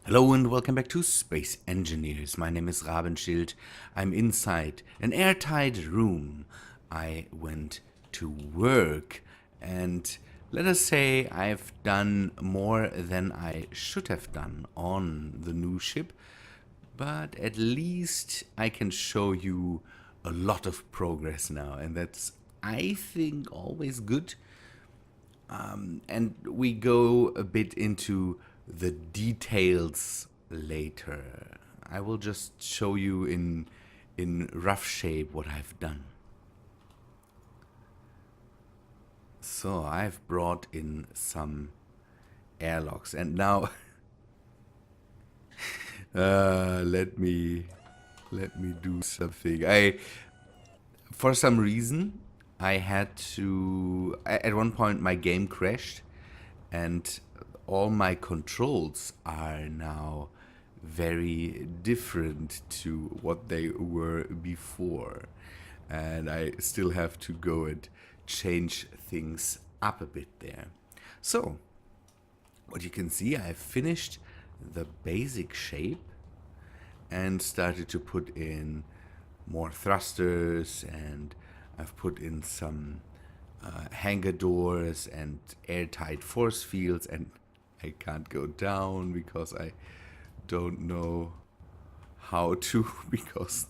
Hello and welcome back to Space Engineers. My name is Rabenschild. I'm inside an airtight room. I went to work and let us say I've done more than I should have done on the new ship, but at least I can show you a lot of progress now, and that's, I think, always good. And we go a bit into the details later. I will just show you in rough shape what I've done. So I've brought in some airlocks, and now let me do something. For some reason, I had to. At one point, my game crashed, and all my controls are now very different to what they were before. And I still have to go and change things up a bit there. So, what you can see, I finished the basic shape and started to put in more thrusters, and I've put in some hangar doors and airtight force fields, and I can't go down because I don't know how to because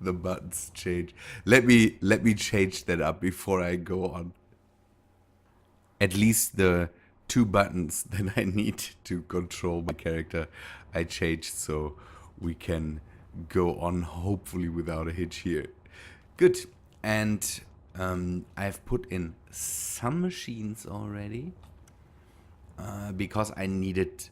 the buttons change. Let me change that up before I go on. At least the two buttons that I need to control my character I changed, so we can go on hopefully without a hitch here. Good. And I've put in some machines already because I needed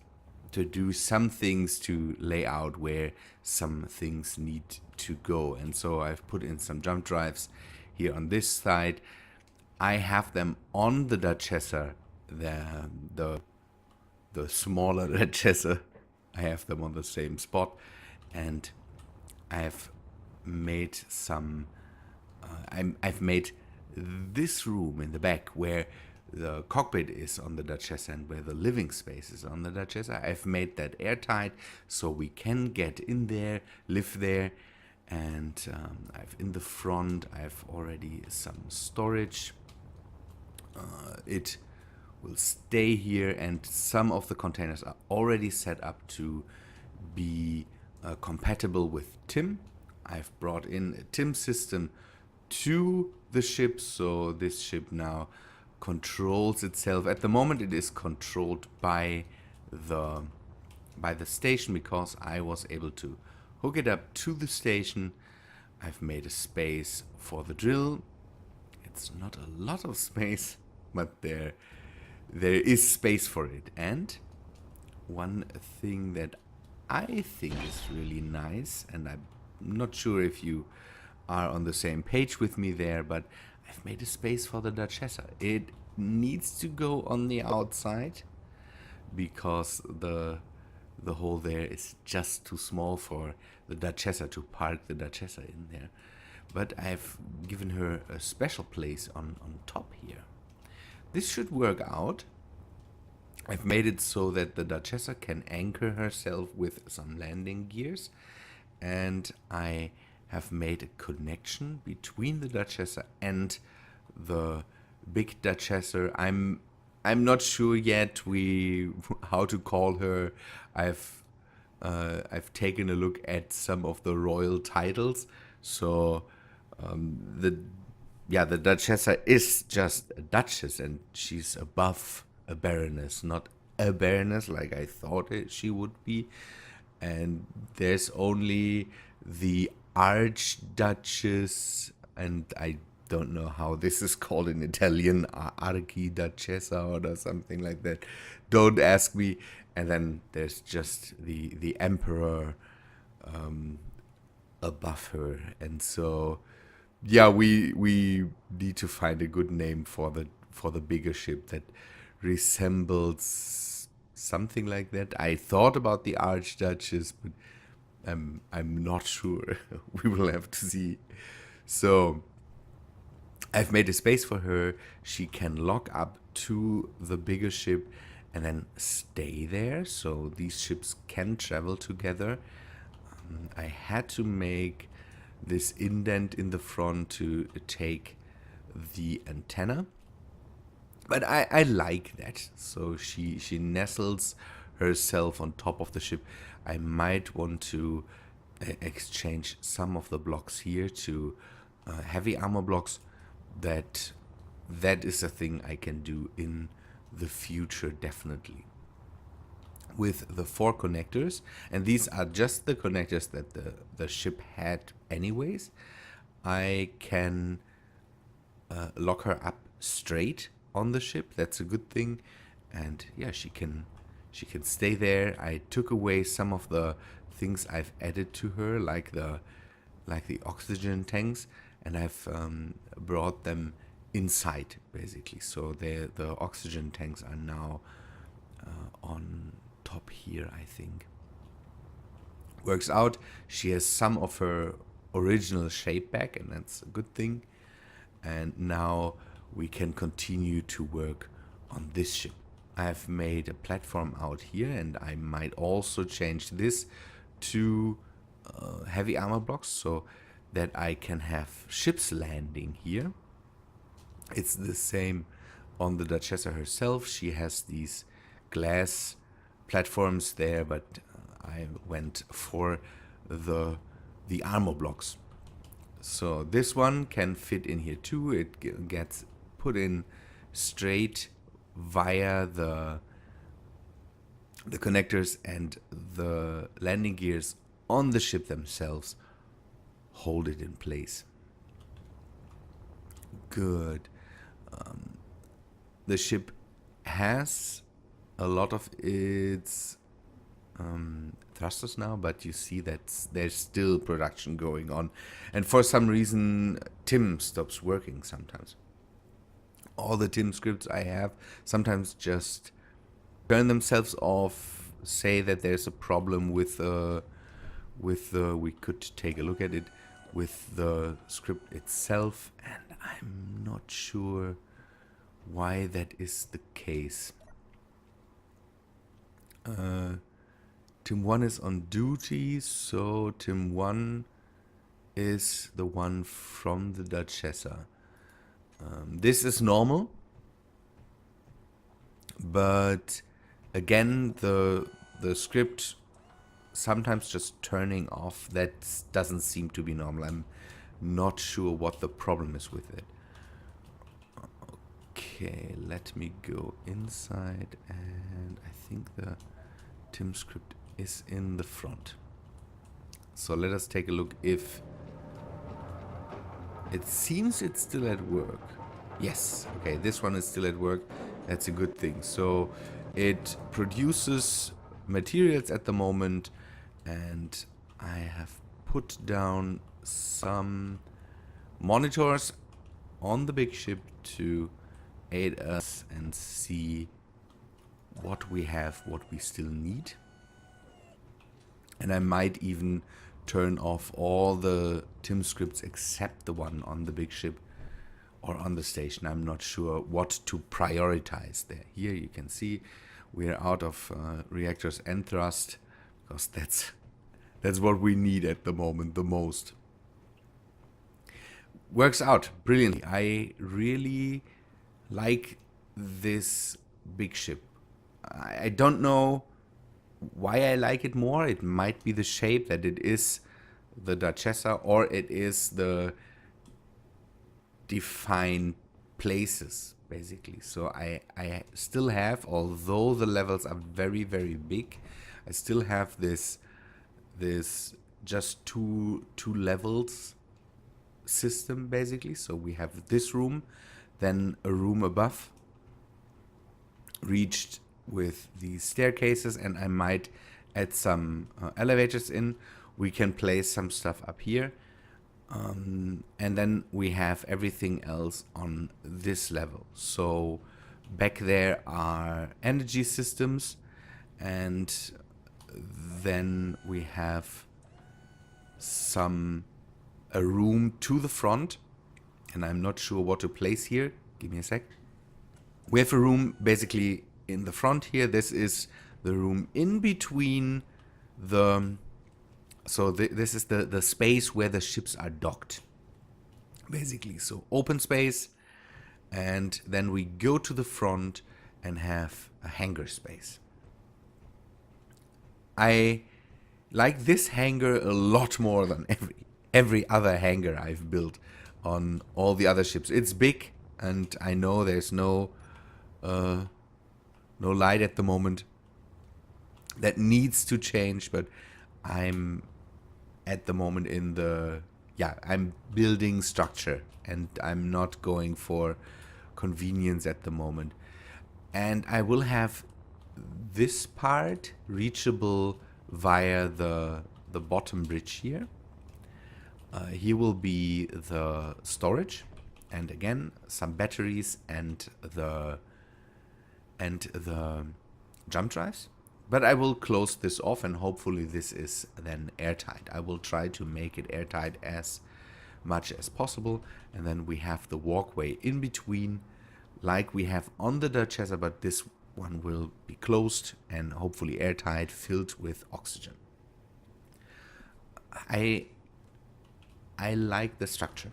to do some things to lay out where some things need to go. And so I've put in some jump drives here on this side. I have them on the Duchessa, the smaller Duchessa. I have them on the same spot, and I've made some. I've made this room in the back where the cockpit is on the Duchessa and where the living space is on the Duchessa. I've made that airtight so we can get in there, live there, and I've in the front. I've already some storage. It will stay here, and some of the containers are already set up to be compatible with TIM. I've brought in a TIM system to the ship, so this ship now controls itself. At the moment, it is controlled by the station because I was able to hook it up to the station. I've made a space for the drill. It's not a lot of space, but there is space for it. And one thing that I think is really nice, and I'm not sure if you are on the same page with me there, but I've made a space for the Duchessa. It needs to go on the outside because the hole there is just too small for the Duchessa to park the Duchessa in there. But I've given her a special place on top here. This should work out. I've made it so that the Duchessa can anchor herself with some landing gears, and I have made a connection between the Duchessa and the big Duchessa. I'm not sure yet how to call her. I've taken a look at some of the royal titles. So the Duchessa is just a duchess, and she's above a baroness, not a baroness like I thought she would be. And there's only the Archduchess, and I don't know how this is called in Italian, Archiduchessa or something like that. Don't ask me. And then there's just the Emperor above her, and so yeah, we need to find a good name for the bigger ship that resembles something like that. I thought about the Archduchess, but I'm not sure. We will have to see. So I've made a space for her. She can lock up to the bigger ship, and then stay there, so these ships can travel together. I had to make this indent in the front to take the antenna, but I like that. So she nestles herself on top of the ship. I might want to exchange some of the blocks here to heavy armor blocks. That is a thing I can do in the future, definitely. With the 4 connectors, and these are just the connectors that the ship had anyways, I can lock her up straight on the ship. That's a good thing. And yeah, she can stay there. I took away some of the things I've added to her, like the oxygen tanks, and I've brought them inside, basically. So the oxygen tanks are now on top here, I think. Works out. She has some of her original shape back, and that's a good thing. And now we can continue to work on this ship. I have made a platform out here, and I might also change this to heavy armor blocks so that I can have ships landing here. It's the same on the Duchessa herself. She has these glass platforms there, but I went for the armor blocks. So this one can fit in here too. It gets put in straight via the connectors, and the landing gears on the ship themselves hold it in place. Good. The ship has a lot of its thrusters now, but you see that there's still production going on, and for some reason TIM stops working sometimes. All the TIM scripts I have sometimes just turn themselves off, say that there's a problem with the we could take a look at it, with the script itself, and I'm not sure why that is the case. Tim 1 is on duty, so Tim 1 is the one from the Duchessa. This is normal, but again, the script sometimes just turning off, that doesn't seem to be normal. I'm not sure what the problem is with it. Okay, let me go inside, and I think the TIM script is in the front. So let us take a look if it seems it's still at work. Yes, okay, this one is still at work. That's a good thing. So it produces materials at the moment, and I have put down some monitors on the big ship to aid us and see what we have, what we still need. And I might even turn off all the TIM scripts except the one on the big ship or on the station. I'm not sure what to prioritize there. Here you can see we're out of reactors and thrust, because that's what we need at the moment the most. Works out brilliantly. I really like this big ship. I don't know why I like it more. It might be the shape, that it is the Duchessa, or it is the defined places, basically. So I still have, although the levels are very, very big, I still have this just two levels system, basically. So we have this room, then a room above, reached with these staircases, and I might add some elevators in. We can place some stuff up here, and then we have everything else on this level. So back there are energy systems, and then we have a room to the front, and I'm not sure what to place here. Give me a sec. We have a room basically in the front here, this is the room in between the... So this is the space where the ships are docked, basically. So open space, and then we go to the front and have a hangar space. I like this hangar a lot more than every other hangar I've built on all the other ships. It's big, and I know there's no light at the moment. That needs to change, but I'm at the moment in the... Yeah, I'm building structure, and I'm not going for convenience at the moment. And I will have this part reachable via the bottom bridge here. Here will be the storage, and again some batteries and the jump drives. But I will close this off, and hopefully this is then airtight. I will try to make it airtight as much as possible. And then we have the walkway in between, like we have on the Duchessa, but this one will be closed and hopefully airtight, filled with oxygen. I like the structure.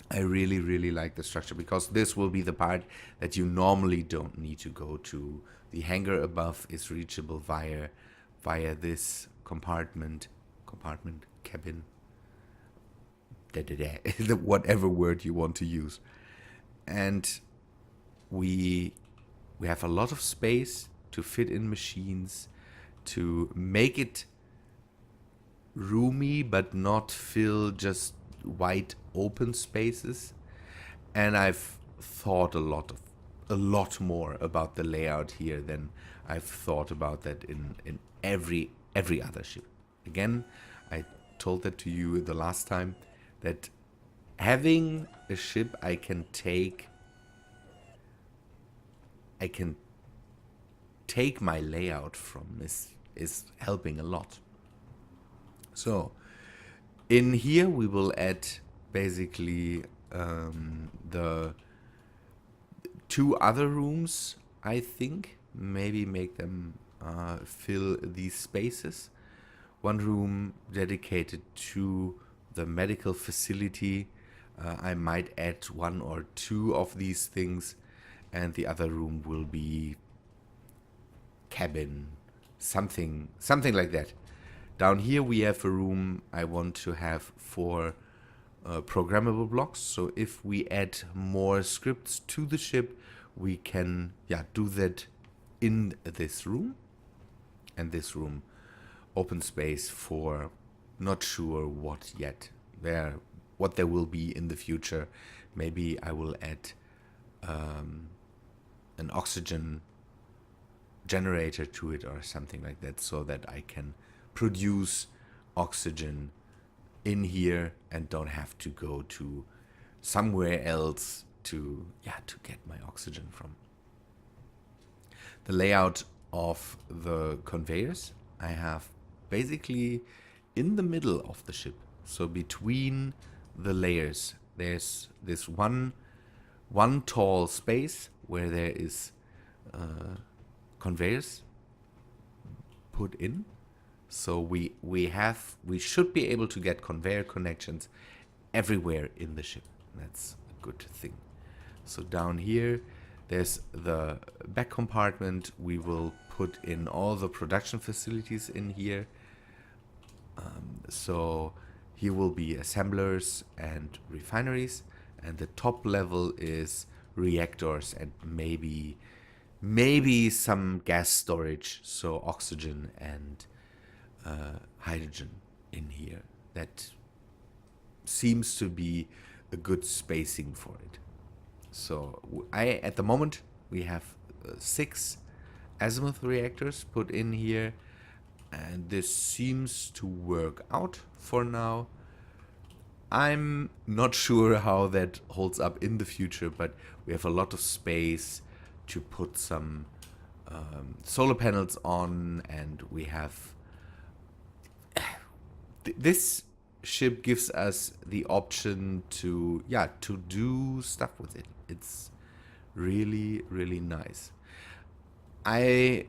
I really, really like the structure, because this will be the part that you normally don't need to go to. The hangar above is reachable via this compartment, cabin, whatever word you want to use. And we have a lot of space to fit in machines, to make it roomy but not fill just wide open spaces. And I've thought a lot more about the layout here than I've thought about that in every other ship. Again, I told that to you the last time, that having a ship I can take my layout from is helping a lot. So in here we will add basically the two other rooms, I think. Maybe make them fill these spaces. One room dedicated to the medical facility. I might add one or two of these things, and the other room will be cabin, something like that. Down here we have a room I want to have for programmable blocks. So if we add more scripts to the ship, we can do that in this room. And this room, open space for not sure what yet. What there will be in the future. Maybe I will add an oxygen generator to it or something like that, so that I can produce oxygen in here and don't have to go to somewhere else to get my oxygen from. The layout of the conveyors I have basically in the middle of the ship. So between the layers, there's this one tall space where there is conveyors put in. So we should be able to get conveyor connections everywhere in the ship. That's a good thing. So down here, there's the back compartment. We will put in all the production facilities in here. So here will be assemblers and refineries, and the top level is reactors and maybe some gas storage, so oxygen and hydrogen in here. That seems to be a good spacing for it. So at the moment we have 6 azimuth reactors put in here, and this seems to work out for now. I'm not sure how that holds up in the future, but we have a lot of space to put some solar panels on, and we have this ship gives us the option to do stuff with it. It's really, really nice. I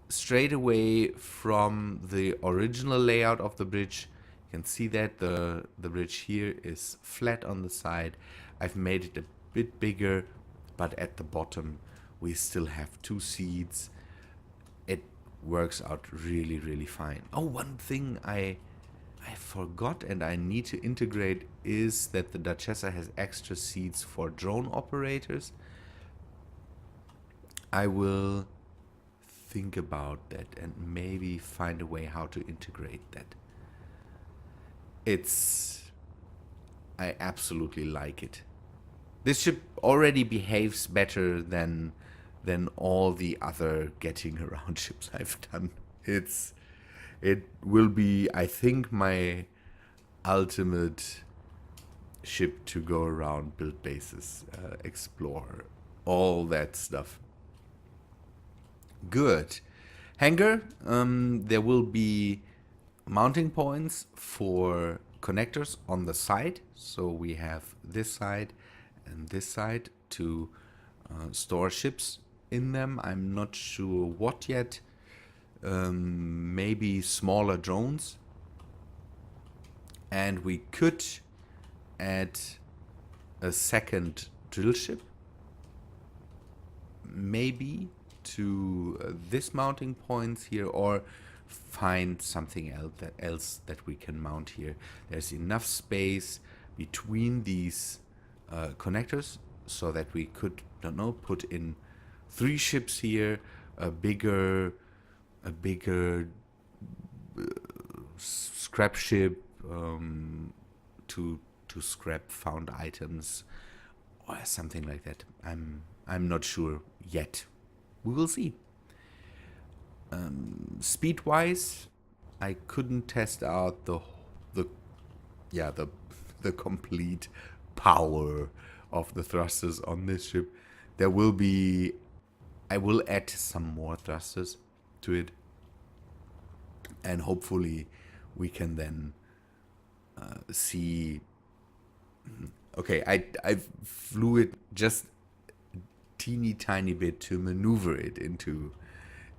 strayed away from the original layout of the bridge. You can see that the bridge here is flat on the side. I've made it a bit bigger, but at the bottom we still have 2 seats. It works out really, really fine. Oh, one thing I forgot and I need to integrate is that the Duchessa has extra seats for drone operators. I will think about that and maybe find a way how to integrate that. I absolutely like it. This ship already behaves better than all the other getting around ships I've done. It will be, I think, my ultimate ship to go around, build bases, explore, all that stuff. Good. Hangar, there will be mounting points for connectors on the side. So we have this side and this side to store ships in them. I'm not sure what yet. Maybe smaller drones. And we could add a second drill ship. Maybe to this mounting points here, or find something else that we can mount here. There's enough space between these connectors so that we could, don't know, put in 3 ships here, a bigger scrap ship to scrap found items or something like that. I'm not sure yet. We will see. Speed-wise, I couldn't test out the complete power of the thrusters on this ship. I will add some more thrusters to it, and hopefully we can then see. Okay, I flew it just teeny tiny bit to maneuver it into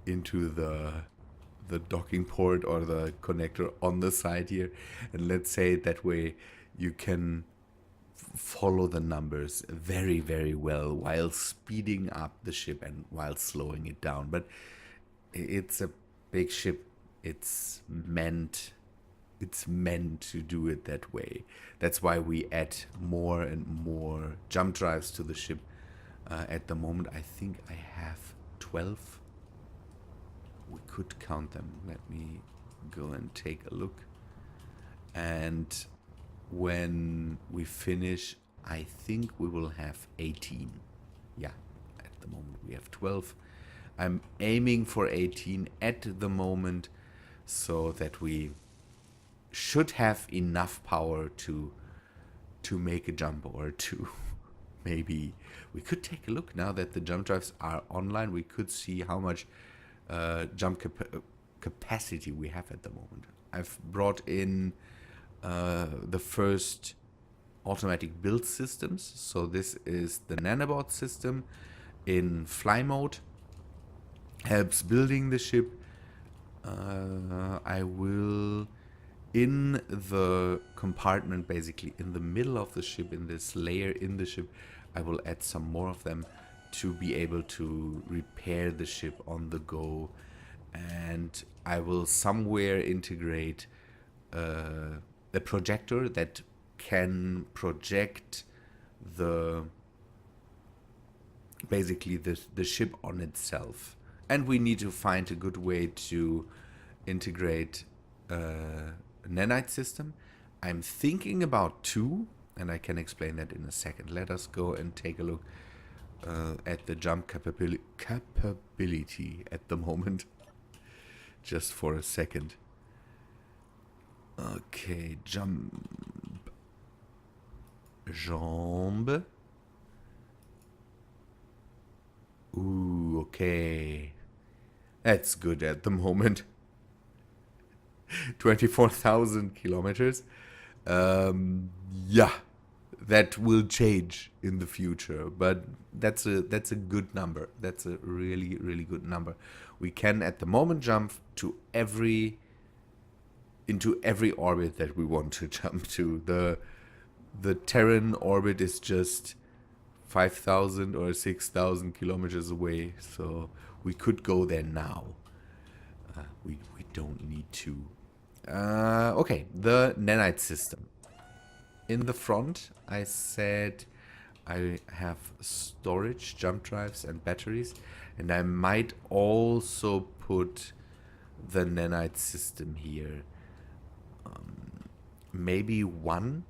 the docking port or the connector on the side here, and let's say that way you can follow the numbers very, very well while speeding up the ship and while slowing it down. But it's a big ship. It's meant to do it that way. That's why we add more and more jump drives to the ship. At the moment, I think I have 12. We could count them. Let me go and take a look. And when we finish, I think we will have 18. Yeah, at the moment we have 12. I'm aiming for 18 at the moment, so that we should have enough power to make a jump, or to maybe we could take a look now that the jump drives are online. We could see how much jump capacity we have at the moment. I've brought in the first automatic build systems. So this is the nanobot system in fly mode. Helps building the ship. I will, in the compartment, basically in the middle of the ship, in this layer in the ship, I will add some more of them to be able to repair the ship on the go. And I will somewhere integrate a projector that can project basically the ship on itself. And we need to find a good way to integrate a nanite system. I'm thinking about 2, and I can explain that in a second. Let us go and take a look at the jump capability at the moment. Just for a second. Okay, jump. Jambe. Ooh, okay. That's good at the moment. 24,000 kilometers. Yeah, that will change in the future. But that's a good number. That's a really, really good number. We can at the moment jump to into every orbit that we want to jump to. The Terran orbit is just 5,000 or 6,000 kilometers away, so we could go there now. We don't need to. Okay, the Nanite system. In the front, I said I have storage, jump drives, and batteries, and I might also put the Nanite system here. Maybe one.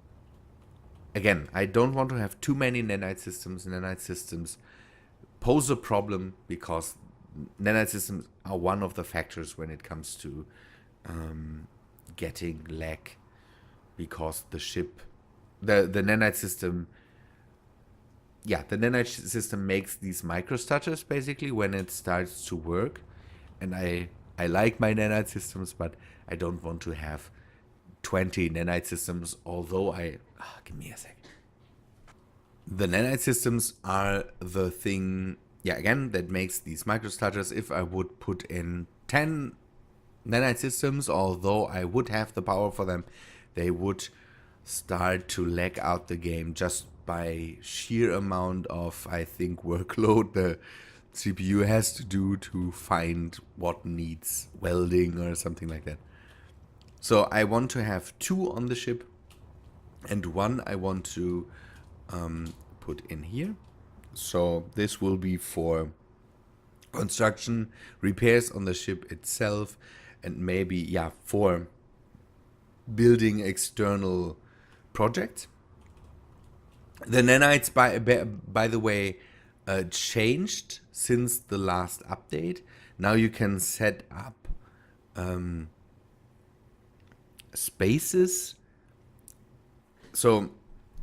Again, I don't want to have too many Nanite systems. Nanite systems pose a problem because Nanite systems are one of the factors when it comes to getting lag, because the ship, the Nanite system, the Nanite system makes these microstutters basically when it starts to work, and I like my Nanite systems, but I don't want to have 20 Nanite systems, although give me a sec. The Nanite systems are the thing, again, that makes these microstutters. If I would put in 10 Nanite systems, although I would have the power for them, they would start to lag out the game just by sheer amount of, I think, workload the CPU has to do to find what needs welding or something like that. So I want to have 2 on the ship, and 1 I want to put in here. So this will be for construction, repairs on the ship itself, and maybe, for building external projects. The nanites, by the way, changed since the last update. Now you can set up spaces. So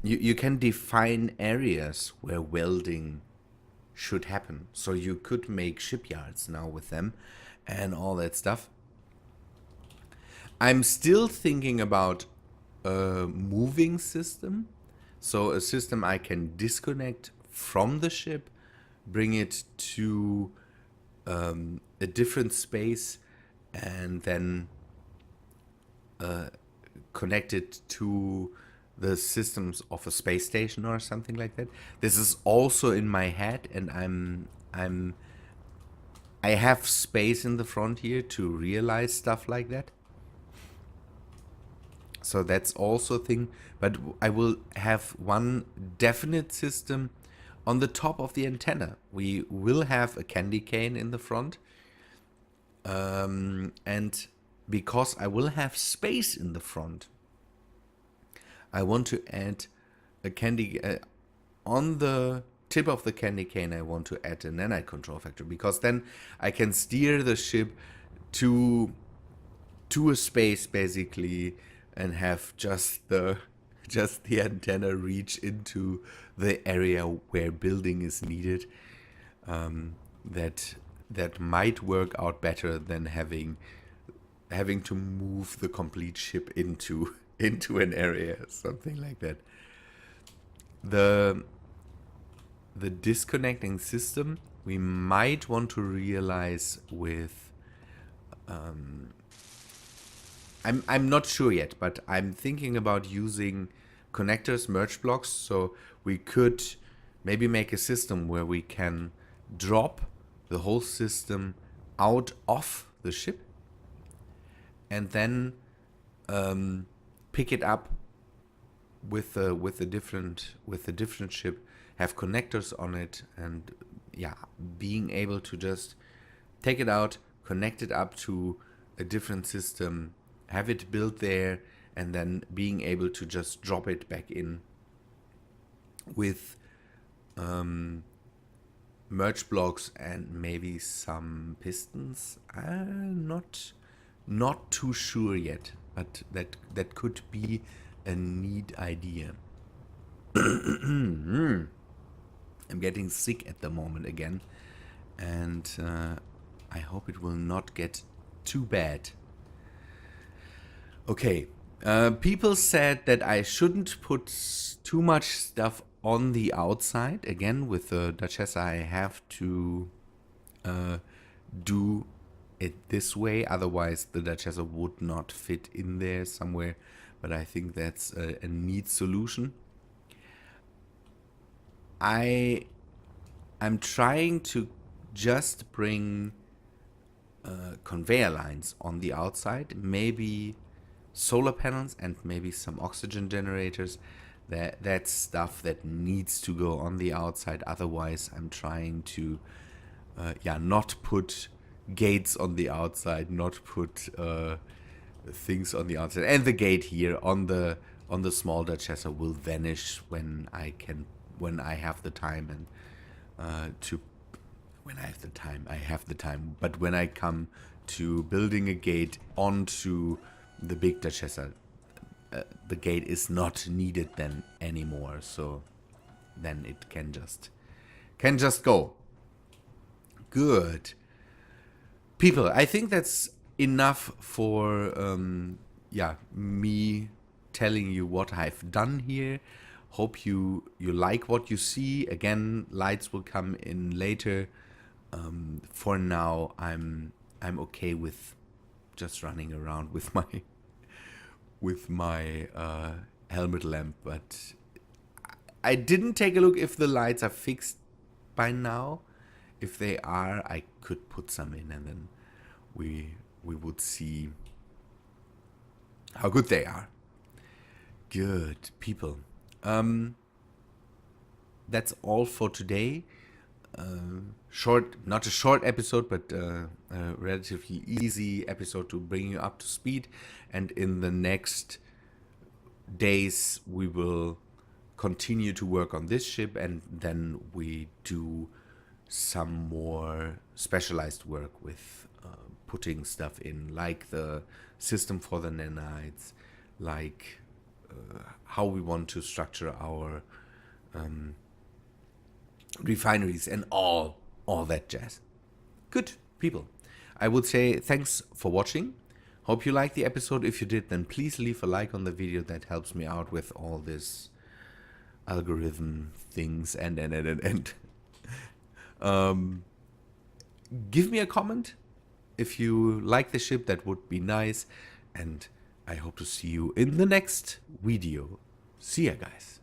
you can define areas where welding should happen. So you could make shipyards now with them and all that stuff. I'm still thinking about a moving system. So a system I can disconnect from the ship, bring it to a different space, and then connect it to the systems of a space station or something like that. This is also in my head, and I have space in the front here to realize stuff like that. So that's also a thing, but I will have one definite system on the top of the antenna. We will have a candy cane in the front, and because I will have space in the front, I want to add a candy on the tip of the candy cane. I want to add a nanite control factor, because then I can steer the ship to a space basically, and have just the antenna reach into the area where building is needed. That might work out better than having to move the complete ship into an area, something like that. The disconnecting system we might want to realize with I'm not sure yet, but I'm thinking about using connectors, merge blocks, so we could maybe make a system where we can drop the whole system out of the ship and then pick it up with a different ship, have connectors on it, and being able to just take it out, connect it up to a different system, have it built there, and then being able to just drop it back in with merge blocks and maybe some pistons. I'm not too sure yet, but that could be a neat idea. I'm getting sick at the moment again, and I hope it will not get too bad. Okay, People said that I shouldn't put too much stuff on the outside. Again, with the Duchessa, I have to do it this way. Otherwise, the Duchessa would not fit in there somewhere. But I think that's a neat solution. I'm trying to just bring conveyor lines on the outside, maybe solar panels and maybe some oxygen generators. That's stuff that needs to go on the outside. Otherwise, I'm trying to not put gates on the outside, not put things on the outside. And the gate here on the small Duchessa will vanish when I have the time, and when I have the time. But when I come to building a gate onto the big Duchessa, the gate is not needed then anymore. So then it can just go. Good. People, I think that's enough for me telling you what I've done here. Hope you like what you see. Again, lights will come in later. For now, I'm okay with just running around with my helmet lamp, but I didn't take a look if the lights are fixed by now. If they are, I could put some in, and then we would see how good they are. Good people. That's all for today. Not a short episode, but a relatively easy episode to bring you up to speed. And in the next days, we will continue to work on this ship, and then we do some more specialized work with putting stuff in, like the system for the nanites, like how we want to structure our refineries and all that jazz. Good people. I would say thanks for watching. Hope you liked the episode. If you did, then please leave a like on the video. That helps me out with all this algorithm things and give me a comment if you like the ship. That would be nice. And I hope to see you in the next video. See ya, guys.